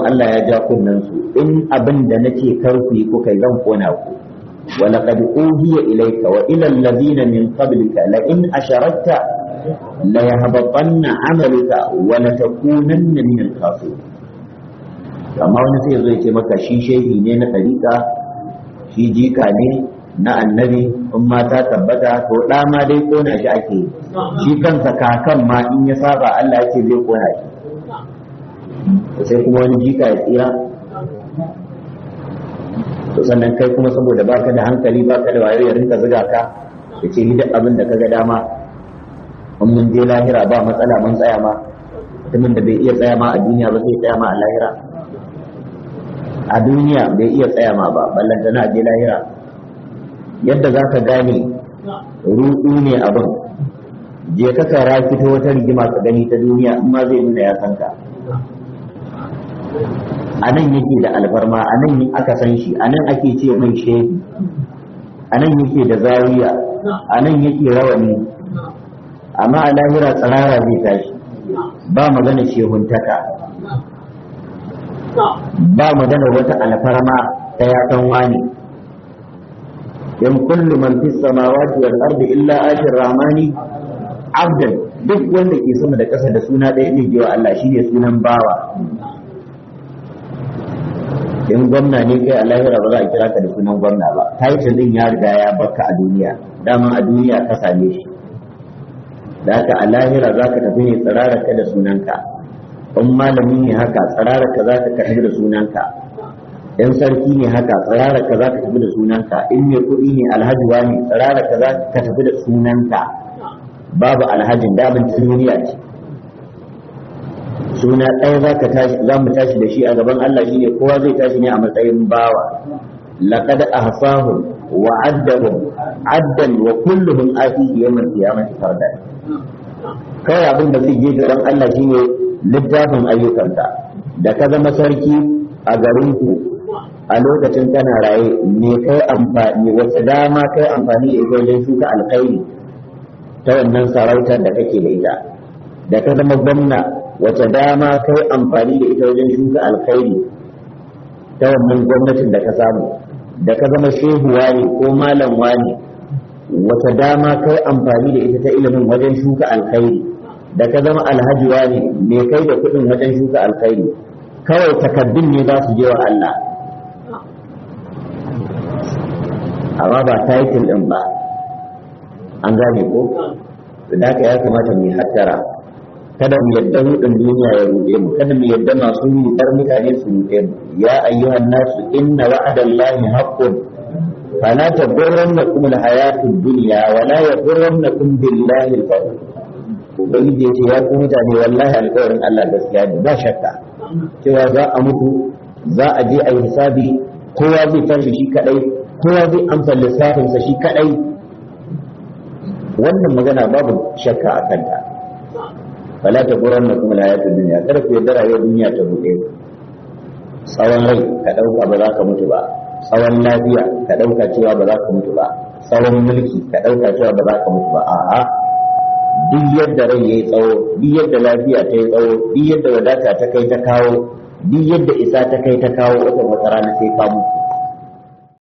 Allah ya ja kunnan su in abin da nake karfi ku kai zan kona ku wa laqad uhiya ilayka wa ila alladhina min qablika la in asharakta la yahbatanna 'amaluka wa la takunanna min al-khasirin. Amma wani sai zo ya ce maka shi shehi ne na tariqa, shi jika ne na annabi, in ma ta tabbata to da ma dai kona shi ake, shi kansa kakan ma in ya saba Allah ya ce zai kona shi, sai kuma wani jika ya tsira. To sannan kai kuma saboda baka da hankali baka da wayo ya rinka zuga ka ya ce ni duk abin da kaga dama, in mun je lahira ba matsala mun tsaya ma. Mutumin da bai iya tsaya ma a duniya ba zai tsaya ma a lahira. A duniya bai iya tsaya ma ba ballantana a je lahira. Yadda za ka gane ruɗu ne abin, je ka kara fito wata rigima ka gani ta duniya in ma zai nuna ya san ka. A nan yake da alfarma, a nan aka san shi, a nan ake ce mai shehi, a nan yake da zawiya, a nan yake rawani, amma a lahira tsirara zai tashi. Ba magana shehuntaka, ba magana wata alfarma ta yakan wani. in kullu man fis samawati wal ardi illa ashir rahmani abdan, duk wanda ke sama da ƙasa da suna ɗaya ne jiwa Allah shine sunan bawa. In gwamna ne kai a lahira ba za a kira ka da sunan gwamna ba, title din ya riga ya baka a duniya, daman a duniya ka same shi. Da haka a lahira za ka tafi ne tsirara ka da sunanka, in malami ne haka tsirara ka za ka tafi da sunanka, in sarki ne haka tsirara ka za ka tafi da sunanka, in mai kuɗi ne alhaji wani tsirara ka za ka tafi da sunanka. Babu alhajin damin duniya ce, suna ɗaya za mu tashi da shi a gaban Allah shine kowa zai tashi ne a matsayin bawa. Laqad ahsahum wa addahum addan wa kulluhum atihi yawm al-qiyamati fardan. Kai abin da zai je gaban Allah shine littafin ayyukanka. Da ka zama sarki a garinku a lokacin kana raye, me kai amfani, wace dama kai amfani da ita wajen shuka alkhairi ta wannan sarautar da kake da ita. Da ka zama gwamna, wace dama kai amfani da ita wajen shuka alkhairi ta wannan gwamnatin da ka samu. Da ka zama shehu wani ko malam wani, wace dama kai amfani da ita ta ilimin wajen shuka alkhairi. Da ka zama alhaji wani, me kai da kuɗin wajen shuka alkhairi. Kawai takaddun ne za su je wa Allah, amma ba title ɗin ba. An gane ko? Da haka ya kamata mu yi hattara, kada mu yadda hudun duniya ya ruɗe mu, kada mu yadda masu rudar mutane su ruɗe mu. Ya ayyuhan nasu inna wa'adallahi haqqun fala taghurrannakum alhayatud dunya wa la yaghurrannakum billahi al-ghurur. Ubangiji ya ce ya ku mutane wallahi alƙawarin Allah gaskiya ne, ba shakka cewa za a mutu, za a je a yi hisabi, kowa zai tashi shi kadai, kowa zai amsa lissafinsa shi kadai. Wannan magana babu shakka a kanta. Fala ta guran na kuma layatul duniya, kada ku yarda rayuwar duniya ta buɗe. Tsawon rai ka ɗauka ba za ka mutu ba, tsawon lafiya ka ɗauka cewa ba za ka mutu ba, tsawon mulki ka ɗauka cewa ba za ka mutu ba. A'a, duk yadda rai ya yi tsawo, duk yadda lafiya ta yi tsawo, duk yadda wadata ta kai ta kawo, duk yadda isa ta kai ta kawo, wata rana sai ka mutu.